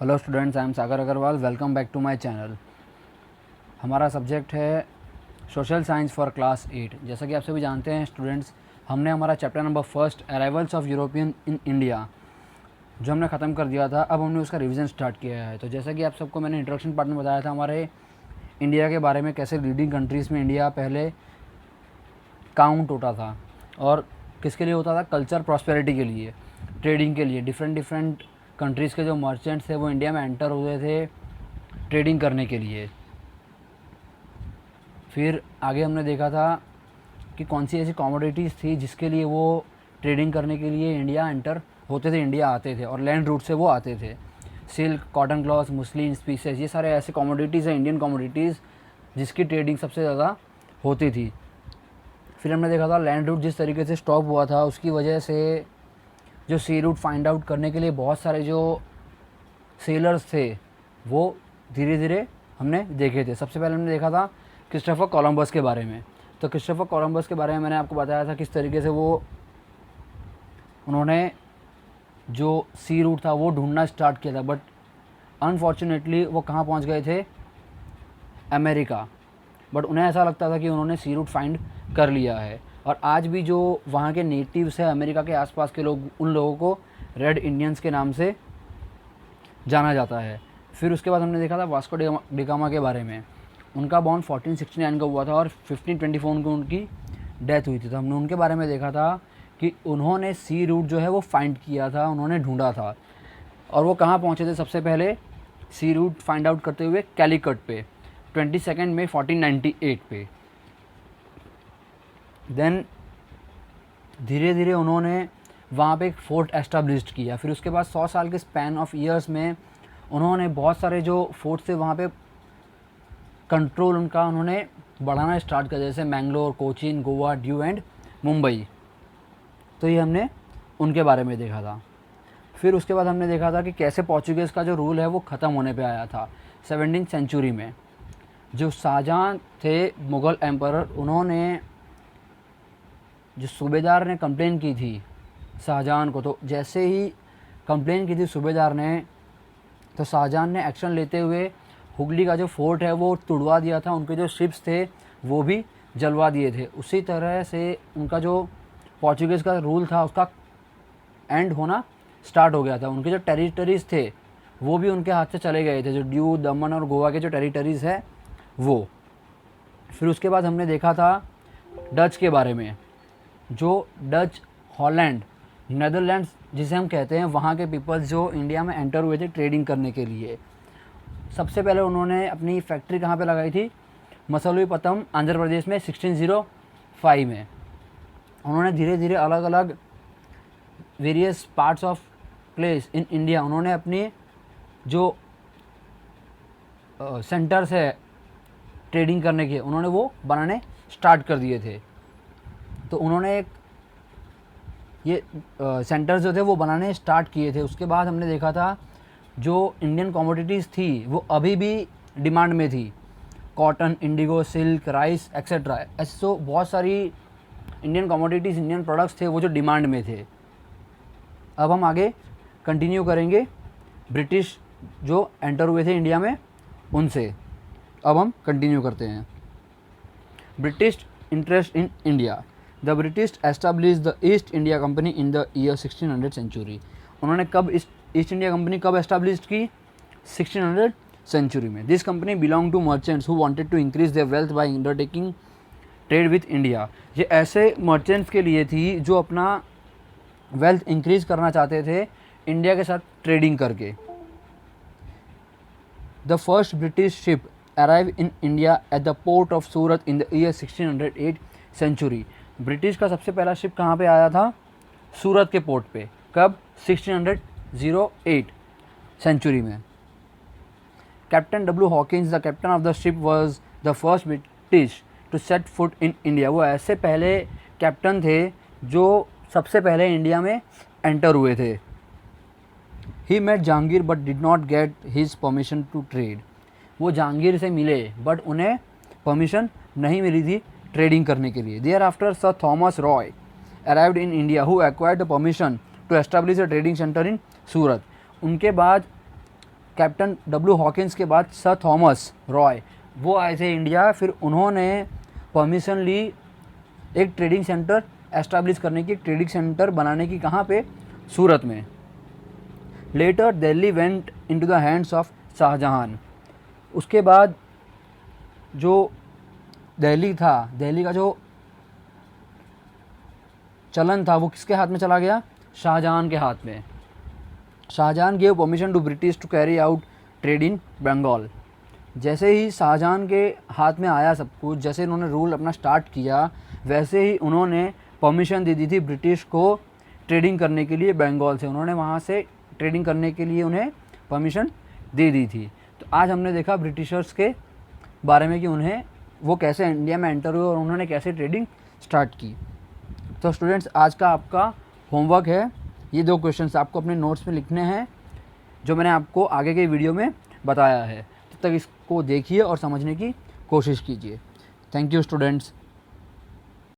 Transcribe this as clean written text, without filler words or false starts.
Hello students, I am Sagar Agarwal. Welcome back to my channel. हमारा subject है social science for class 8। जैसा कि आप सभी जानते हैं स्टूडेंट्स, हमने हमारा chapter number first arrivals of European in India जो हमने ख़त्म कर दिया था, अब हमने उसका रिवीजन स्टार्ट किया है। तो जैसा कि आप सबको मैंने इंट्रोडक्शन पार्ट में बताया था हमारे इंडिया के बारे में, कैसे लीडिंग कंट्रीज़ में इंडिया पहले काउंट होता था और किसके लिए होता था, कल्चर प्रॉस्पेरिटी के लिए, ट्रेडिंग के लिए। डिफरेंट कंट्रीज़ के जो मर्चेंट्स थे वो इंडिया में एंटर हुए थे ट्रेडिंग करने के लिए। फिर आगे हमने देखा था कि कौन सी ऐसी कमोडिटीज़ थी जिसके लिए वो ट्रेडिंग करने के लिए इंडिया एंटर होते थे, इंडिया आते थे और लैंड रूट से वो आते थे। Silk, cotton cloth, muslin, species, ये सारे ऐसे कमोडिटीज़ हैं, इंडियन कमोडिटीज़, जिसकी ट्रेडिंग सबसे ज़्यादा होती थी। फिर हमने देखा था लैंड रूट जिस तरीके से स्टॉप हुआ था, उसकी वजह से जो सी रूट फाइंड आउट करने के लिए बहुत सारे जो सेलर्स थे वो धीरे धीरे हमने देखे थे। सबसे पहले हमने देखा था क्रिस्टोफर कोलंबस के बारे में। तो क्रिस्टोफर कोलंबस के बारे में मैंने आपको बताया था किस तरीके से उन्होंने जो सी रूट था वो ढूंढना स्टार्ट किया था, बट अनफॉर्चुनेटली वो कहाँ पहुँच गए थे, अमेरिका। बट उन्हें ऐसा लगता था कि उन्होंने सी रूट फाइंड कर लिया है। और आज भी जो वहाँ के नेटिव्स हैं अमेरिका के आसपास के लोग, उन लोगों को रेड इंडियंस के नाम से जाना जाता है। फिर उसके बाद हमने देखा था वास्को डिगामा के बारे में। उनका बॉर्न 1469 का हुआ था और 1524 को उनकी डेथ हुई थी। तो हमने उनके बारे में देखा था कि उन्होंने सी रूट जो है वो फाइंड किया था, उन्होंने ढूंढा था। और वो कहाँ पहुँचे थे सबसे पहले सी रूट फाइंड आउट करते हुए, कैलीकट पे 22 मई 1498 पे। देन धीरे धीरे उन्होंने वहाँ पे एक फोर्ट एस्टाब्लिश्ड किया। फिर उसके बाद 100 साल के स्पैन ऑफ ईयर्स में उन्होंने बहुत सारे जो फोर्ट थे वहाँ पे कंट्रोल उनका उन्होंने बढ़ाना स्टार्ट किया, जैसे मैंगलोर, कोचीन, गोवा, ड्यू एंड मुंबई। तो ये हमने उनके बारे में देखा था। फिर उसके बाद हमने देखा था कि कैसे पोर्चुगीज़ का जो रूल है वो ख़त्म होने पे आया था 17वीं सेंचुरी में। जो शाहजहाँ थे मुग़ल एम्परर, उन्होंने जो सूबेदार ने कंप्लेन की थी शाहजहाँ को, तो जैसे ही कंप्लेन की थी सूबेदार ने, तो शाहजहाँ ने एक्शन लेते हुए हुगली का जो फोर्ट है वो तुड़वा दिया था, उनके जो शिप्स थे वो भी जलवा दिए थे। उसी तरह से उनका जो पोर्चुगीज़ का रूल था उसका एंड होना स्टार्ट हो गया था। उनके जो टेरिटरीज़ थे वो भी उनके हाथ से चले गए थे, जो ड्यू, दमन और गोवा के जो टेरिटरीज़ है वो। फिर उसके बाद हमने देखा था डच के बारे में। जो डच, हॉलैंड, नेदरलैंड्स जिसे हम कहते हैं, वहाँ के पीपल्स जो इंडिया में एंटर हुए थे ट्रेडिंग करने के लिए। सबसे पहले उन्होंने अपनी फैक्ट्री कहाँ पे लगाई थी, मसलुईपट्टनम, आंध्र प्रदेश में 1605 में। उन्होंने धीरे धीरे अलग अलग various parts of place in India, उन्होंने अपनी जो सेंटर्स है ट्रेडिंग करने के, उन्होंने वो बनाने स्टार्ट कर दिए थे। तो उन्होंने एक ये सेंटर्स जो थे वो बनाने स्टार्ट किए थे। उसके बाद हमने देखा था जो इंडियन कमोडिटीज़ थी वो अभी भी डिमांड में थी, cotton, Indigo, silk, rice etcetera. ऐसे तो बहुत सारी इंडियन कमोडिटीज़, इंडियन प्रोडक्ट्स थे वो जो डिमांड में थे। अब हम आगे कंटिन्यू करेंगे ब्रिटिश जो एंटर हुए थे इंडिया में उनसे। अब हम कंटिन्यू करते हैं। British interest in India. The British establish the East India company in the year 1600 century. उन्होंने कब ईस्ट इंडिया कंपनी कब एस्टाब्लिश की, 1600 सेंचुरी में। This company belong to merchants who wanted to increase their wealth by undertaking trade with India. ये ऐसे merchants के लिए थी जो अपना वेल्थ इंक्रीज करना चाहते थे इंडिया के साथ ट्रेडिंग करके। The first British ship arrive in India at the port of Surat in the year 1608 century. British का सबसे पहला शिप कहाँ पे आया था, सूरत के पोर्ट पे। कब, 1608 सेंचुरी में। Captain W Hawkins, the captain of the ship, was the first British to set foot in India. वो ऐसे पहले कैप्टन थे जो सबसे पहले इंडिया में एंटर हुए थे। He met Jahangir but did not get his permission to trade. वो जहांगीर से मिले बट उन्हें परमिशन नहीं मिली थी ट्रेडिंग करने के लिए। Thereafter sir Thomas Roe arrived in India who acquired the permission to establish a trading centre in Surat. उनके बाद कैप्टन डब्ल्यू हॉकिंस के बाद सर थॉमस रॉय वो आए थे इंडिया। फिर उन्होंने परमिशन ली एक ट्रेडिंग सेंटर एस्टैब्लिश करने की, ट्रेडिंग सेंटर बनाने की, कहाँ पे? सूरत में। Later Delhi went into the hands of Shahjahan. उसके बाद जो दिल्ली था, दिल्ली का जो चलन था वो किसके हाथ में चला गया? शाहजहां के हाथ में। Shahjahan gave permission to British to carry out trade in Bengal. जैसे ही शाहजहां के हाथ में आया सब कुछ, जैसे इन्होंने रूल अपना स्टार्ट किया, वैसे ही उन्होंने परमिशन दे दी थी ब्रिटिश को ट्रेडिंग करने के लिए बंगाल से। उन्होंने वहाँ से ट्रेडिंग करने के लिए उन्हें परमिशन दे दी थी। तो आज हमने देखा ब्रिटिशर्स के बारे में कि उन्हें वो कैसे इंडिया में एंटर हुए और उन्होंने कैसे ट्रेडिंग स्टार्ट की। तो स्टूडेंट्स, आज का आपका होमवर्क है, ये 2 क्वेश्चंस आपको अपने नोट्स में लिखने हैं जो मैंने आपको आगे के वीडियो में बताया है। तब तक इसको देखिए और समझने की कोशिश कीजिए। Thank you students.